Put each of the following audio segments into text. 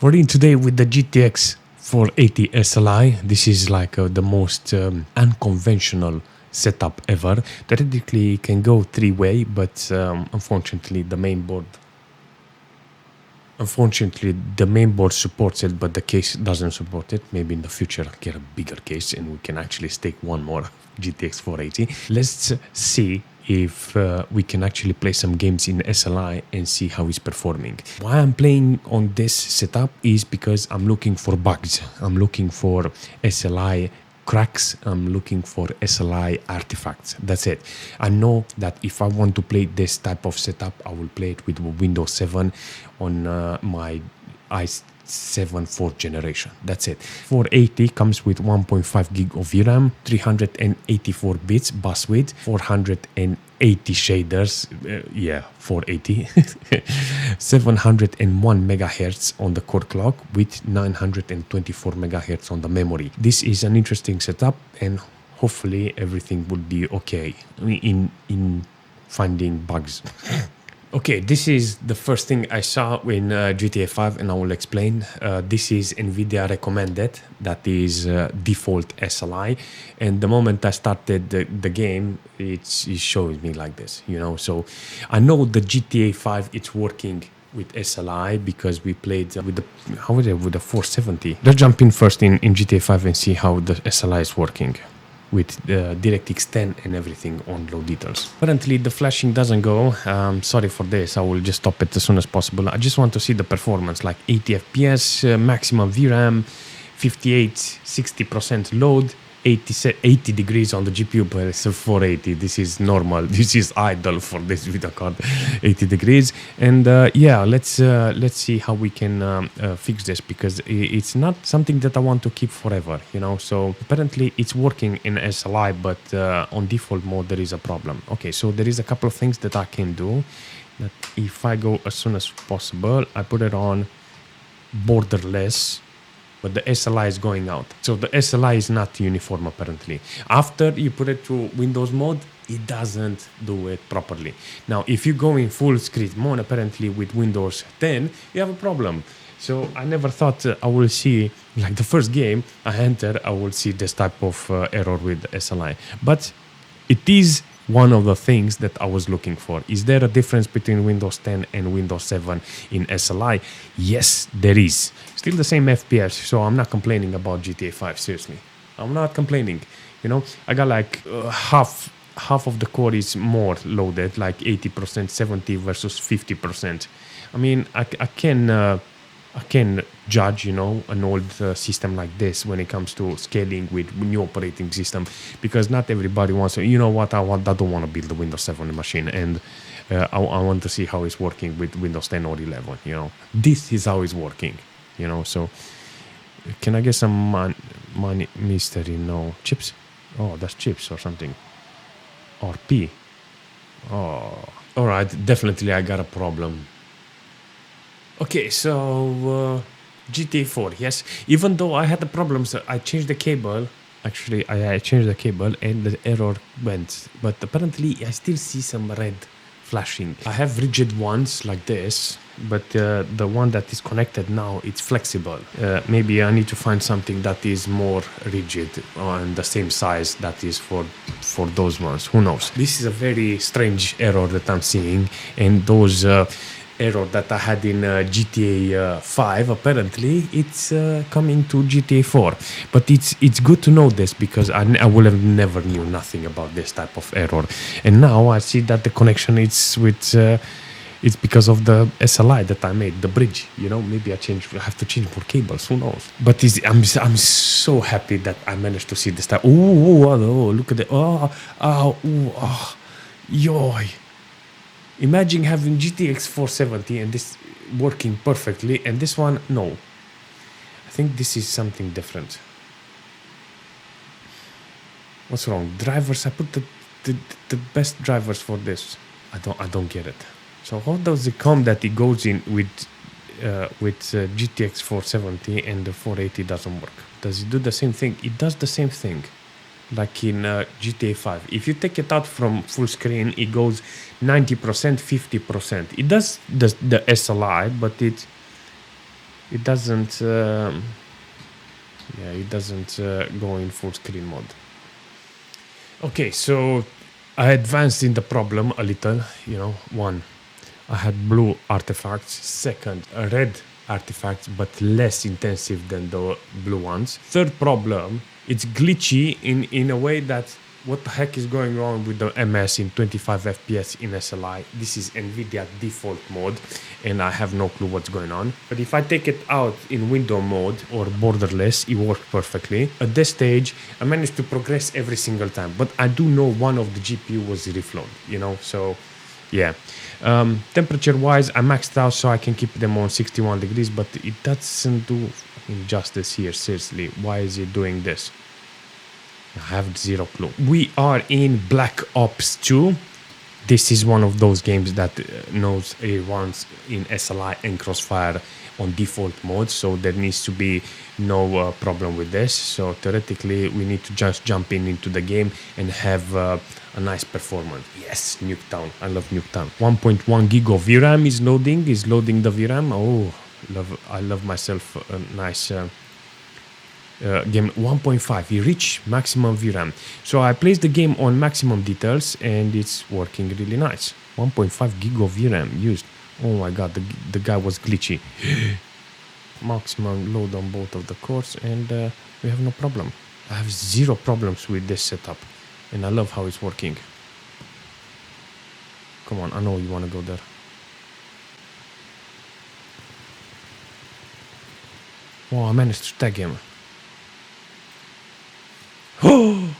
We're in today with the GTX 480 SLI. This is like the most unconventional setup ever. Theoretically, it can go three-way, but unfortunately, the main board supports it, but the case doesn't support it. Maybe in the future I'll get a bigger case and we can actually stake one more GTX 480. Let's see if we can actually play some games in SLI and see how it's performing. Why I'm playing on this setup is because I'm looking for bugs. I'm looking for SLI cracks. I'm looking for SLI artifacts. That's it. I know that if I want to play this type of setup, I will play it with Windows 7 on my i7 4th generation. That's it. 480 comes with 1.5 gig of VRAM, 384 bits bus width, 480 shaders, 480, 701 megahertz on the core clock with 924 megahertz on the memory. This is an interesting setup and hopefully everything will be okay in finding bugs. Okay, this is the first thing I saw in GTA 5 and I will explain. This is NVIDIA recommended, that is default SLI. And the moment I started the game, it shows me like this, you know. So I know the GTA 5, it's working with SLI because we played with the 470. Let's jump in first in GTA 5 and see how the SLI is working with DirectX 10 and everything on low details. Apparently the flashing doesn't go. Sorry for this, I will just stop it as soon as possible. I just want to see the performance, like 80 FPS, maximum VRAM, 58-60% load, 80 degrees on the GPU, but it's a 480. This is normal. This is idle for this video card. 80 degrees. And let's see how we can fix this, because it's not something that I want to keep forever, you know. So apparently it's working in SLI, but on default mode there is a problem. Okay, so there is a couple of things that I can do. That if I go as soon as possible, I put it on borderless, but the SLI is going out. So the SLI is not uniform apparently. After you put it to Windows mode, it doesn't do it properly. Now, if you go in full screen mode, apparently with Windows 10, you have a problem. So I never thought I will see, like the first game I enter, I will see this type of error with SLI. But it is one of the things that I was looking for. Is there a difference between Windows 10 and Windows 7 in SLI? Yes, there is. Still the same FPS, so I'm not complaining about GTA 5, seriously. I'm not complaining. You know, I got like half of the core is more loaded, like 80%, 70 versus 50%. I mean, I can judge, you know, an old system like this when it comes to scaling with new operating system, because not everybody wants to, you know what, I don't want to build a Windows 7 machine, and I want to see how it's working with Windows 10 or 11, you know. This is how it's working, you know. So can I get some money, mystery? No. Chips? Oh, that's chips or something. Or P. Oh, all right, definitely I got a problem. Okay, so GTA 4, yes. Even though I had the problems, I changed the cable. Actually, I changed the cable and the error went. But apparently, I still see some red flashing. I have rigid ones like this, but the one that is connected now, it's flexible. Maybe I need to find something that is more rigid on the same size that is for those ones. Who knows? This is a very strange error that I'm seeing, and those error that I had in GTA 5, apparently it's coming to GTA 4. But it's good to know this, because I would have never knew nothing about this type of error. And now I see that the connection is with it's because of the SLI that I made, the bridge. You know, maybe I have to change more cables. Who knows? But I'm so happy that I managed to see this type. Oh, look at it. Oh, yoy. Imagine having GTX 470 and this working perfectly, and this one, no. I think this is something different. What's wrong? Drivers, I put the best drivers for this. I don't get it. So how does it come that it goes in with GTX 470 and the 480 doesn't work? Does it do the same thing? It does the same thing. Like in GTA 5. If you take it out from full screen, it goes 90%, 50%. It does the SLI, but it doesn't yeah, it doesn't go in full screen mode. Okay, so I advanced in the problem a little. One, I had blue artifacts. Second, red artifacts, but less intensive than the blue ones. Third problem, it's glitchy in a way that what the heck is going on with the MS in 25 FPS in SLI? This is NVIDIA default mode, and I have no clue what's going on. But if I take it out in window mode or borderless, it works perfectly. At this stage, I managed to progress every single time, but I do know one of the GPU was reflown, so yeah. Temperature wise, I maxed out so I can keep them on 61 degrees, but it doesn't do justice here. Seriously, why is it doing this? I have zero clue. We are in Black Ops 2. This is one of those games that knows it runs in SLI and Crossfire on default mode, so there needs to be no problem with this. So theoretically, we need to just jump into the game and have a nice performance. Yes, Nuketown. I love Nuketown. 1.1 gig of VRAM is loading the VRAM. Oh, I love myself a nice game. 1.5. You reach maximum VRAM. So I placed the game on maximum details and it's working really nice. 1.5 gig of VRAM used. Oh my god, the guy was glitchy. Maximum load on both of the cores and we have no problem. I have zero problems with this setup and I love how it's working. Come on, I know you want to go there. Oh, I managed to tag him. Oh!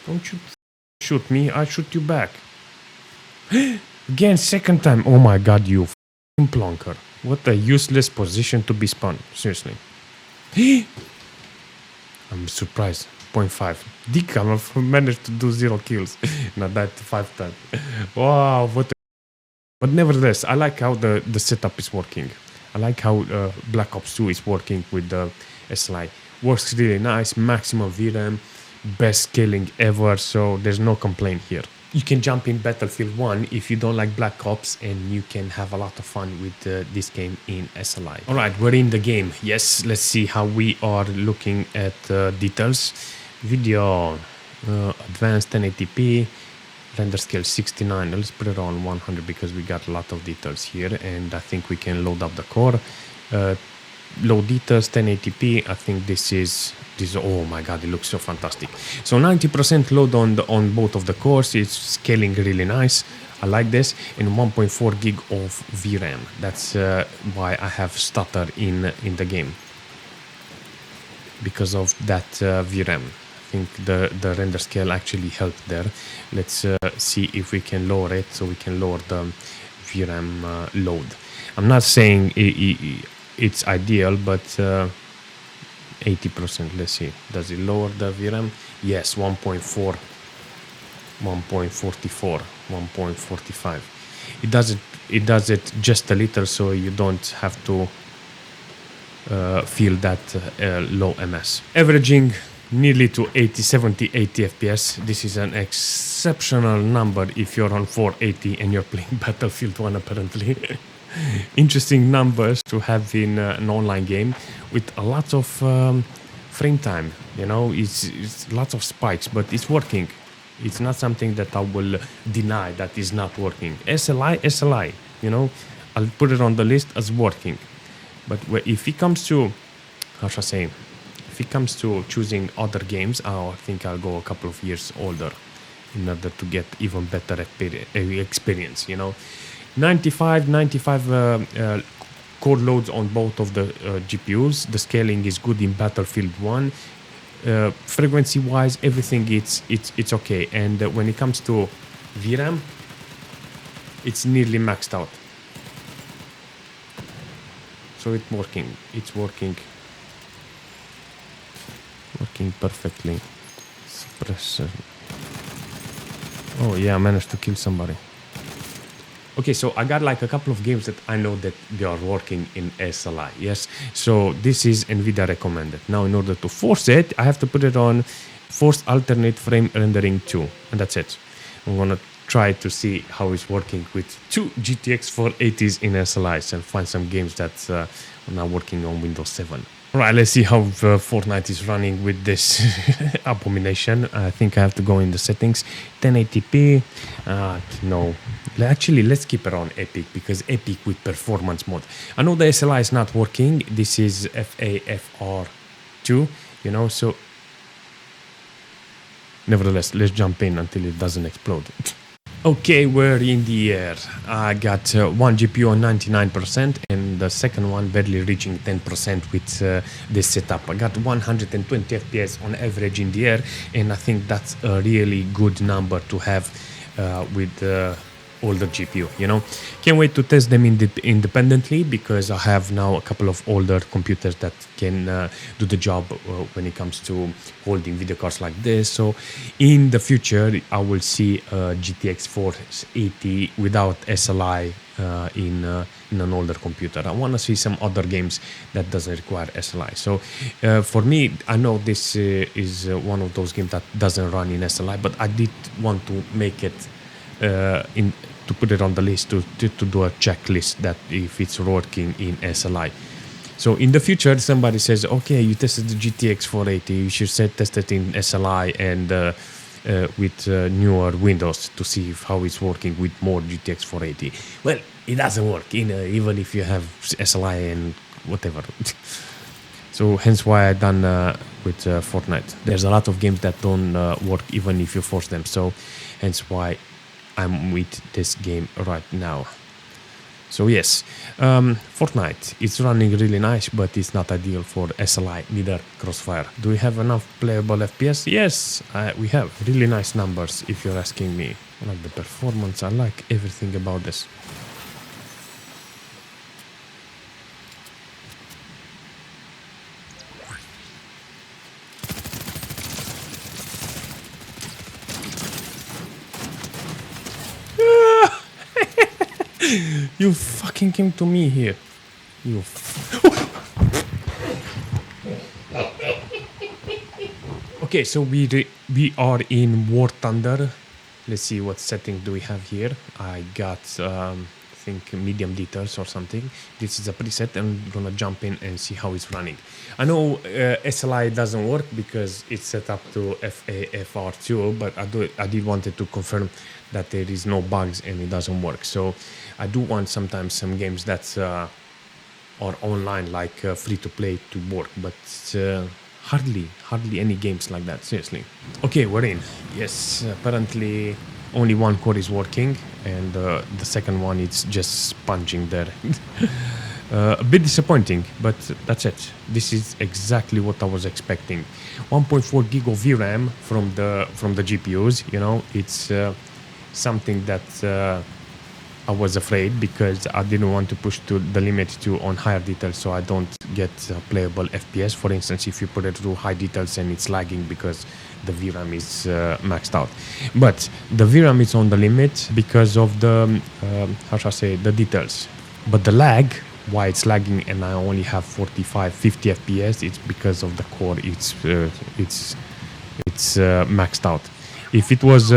Don't you shoot me, I shoot you back. Again, second time. Oh my god, you f***ing plonker. What a useless position to be spawned. Seriously. I'm surprised. 0.5. Decal managed to do 0 kills. Not that 5 times. Wow, what a... But nevertheless, I like how the setup is working. I like how Black Ops 2 is working with the SLI. Works really nice, maximum VRAM, best scaling ever, so there's no complaint here. You can jump in Battlefield 1 if you don't like Black Ops, and you can have a lot of fun with this game in SLI. Alright, we're in the game. Yes, let's see how we are looking at details. Video, advanced 1080p, render scale 69. Let's put it on 100 because we got a lot of details here, and I think we can load up the core. Low details, 1080p. I think this is oh my god, it looks so fantastic. So 90% load on both of the cores. It's scaling really nice. I like this. And 1.4 gig of VRAM. That's why I have stutter in the game, because of that VRAM. I think the render scale actually helped there. Let's see if we can lower it so we can lower the VRAM load. I'm not saying it's ideal, but 80%. Let's see. Does it lower the VRAM? Yes, 1.4, 1.44, 1.45. It does it just a little, so you don't have to feel that low MS. Averaging nearly to 80 FPS. This is an exceptional number if you're on 480 and you're playing Battlefield 1 apparently. Interesting numbers to have in an online game with a lot of frame time. It's lots of spikes, but it's working. It's not something that I will deny that is not working. SLI, I'll put it on the list as working. But if it comes to, how should I say, if it comes to choosing other games, I think I'll go a couple of years older in order to get even better experience, 95 core loads on both of the GPUs. The scaling is good in Battlefield 1. Frequency wise, everything it's okay. And when it comes to VRAM, it's nearly maxed out. So it's working perfectly. Suppressor. Oh yeah, I managed to kill somebody. Okay, so I got like a couple of games that I know that they are working in SLI. Yes, so this is NVIDIA recommended. Now in order to force it, I have to put it on forced alternate frame rendering 2, and that's it. I'm gonna try to see how it's working with two GTX 480s in SLIs and find some games that are now working on Windows 7. Right, let's see how Fortnite is running with this abomination. I think I have to go in the settings. 1080p. No. Actually, let's keep it on Epic because Epic with performance mode. I know the SLI is not working. This is FAFR2, you know, so nevertheless, let's jump in until it doesn't explode. Okay, we're in the air. I got one GPU on 99% and the second one barely reaching 10% with this setup. I got 120 FPS on average in the air, and I think that's a really good number to have with older GPU, you know. Can't wait to test them independently because I have now a couple of older computers that can do the job when it comes to holding video cards like this. So in the future I will see GTX 480 without SLI in an older computer. I want to see some other games that doesn't require SLI. So for me, I know this is one of those games that doesn't run in SLI, but I did want to make it to put it on the list to do a checklist that if it's working in SLI. So in the future, somebody says, okay, you tested the GTX 480, you should test it in SLI and with newer Windows to see how it's working with more GTX 480. Well, it doesn't work even if you have SLI and whatever. So hence why I done with Fortnite. There's a lot of games that don't work even if you force them. So hence why I'm with this game right now. So yes, Fortnite, it's running really nice, but it's not ideal for SLI, neither Crossfire. Do we have enough playable FPS? Yes, we have really nice numbers if you're asking me. I like the performance, I like everything about this. You fucking came to me here. You Okay, so we are in War Thunder. Let's see what setting do we have here. I got I think medium details or something. This is a preset and I'm gonna jump in and see how it's running. I know SLI doesn't work because it's set up to FAFR2, but I did wanted to confirm that there is no bugs and it doesn't work. So I do want sometimes some games that are online, like free to play, to work, but hardly any games like that, seriously. Okay, we're in. Yes, apparently only one core is working and the second one is just sponging there. A bit disappointing, but that's it. This is exactly what I was expecting. 1.4 gig of VRAM from the GPUs, you know, it's something that I was afraid because I didn't want to push to the limit on higher details so I don't get playable FPS. For instance, if you put it to high details and it's lagging because the VRAM is maxed out. But the VRAM is on the limit because of the, the details. But the lag, why it's lagging and I only have 45, 50 FPS, it's because of the core, it's maxed out. If it was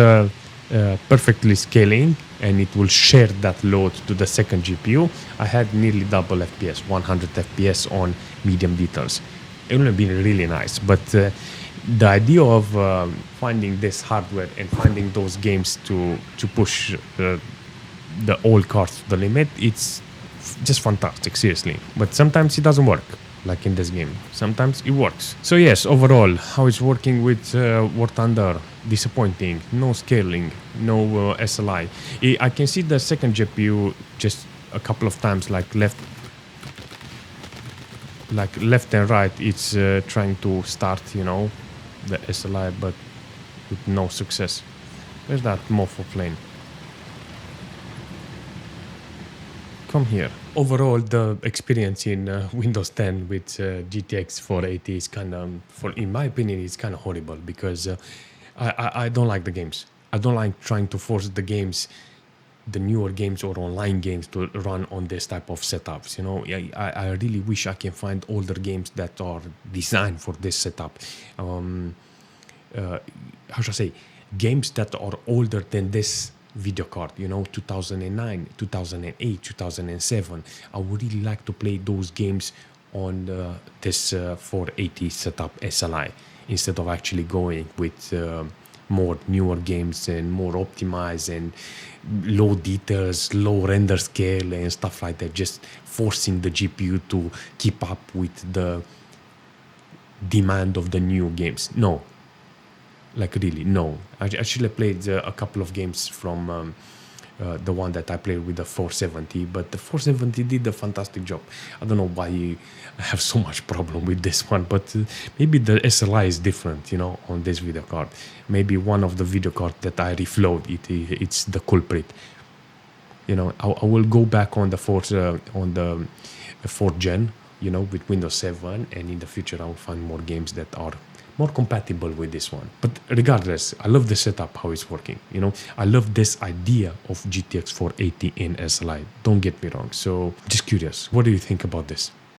perfectly scaling and it will share that load to the second GPU, I had nearly double FPS, 100 FPS on medium details. It would have been really nice, but the idea of finding this hardware and finding those games to push the old cards to the limit, it's just fantastic, seriously. But sometimes it doesn't work, like in this game. Sometimes it works. So yes, overall, how it's working with War Thunder, disappointing. No scaling, no SLI. I can see the second GPU just a couple of times, like left and right, it's trying to start, you know, the SLI, but with no success. Where's that mofo plane? Come here. Overall, the experience in Windows 10 with GTX 480 is kind of, in my opinion, it's kind of horrible because I don't like the games. I don't like trying to force the games, the newer games or online games, to run on this type of setups. You know, I really wish I can find older games that are designed for this setup. How should I say? Games that are older than this video card, 2009, 2008, 2007. I would really like to play those games on this 480 setup SLI instead of actually going with more newer games and more optimized and low details, low render scale and stuff like that, just forcing the GPU to keep up with the demand of the new games. No, like really, no. I actually played a couple of games from the one that I played with the 470, but the 470 did a fantastic job. I don't know why I have so much problem with this one, but maybe the SLI is different, on this video card. Maybe one of the video cards that I reflowed, it's the culprit. I will go back on the fourth gen, with Windows 7, and in the future I will find more games that are more compatible with this one. But regardless, I love the setup, how it's working. I love this idea of GTX 480 in SLI. Don't get me wrong. So just curious, what do you think about this?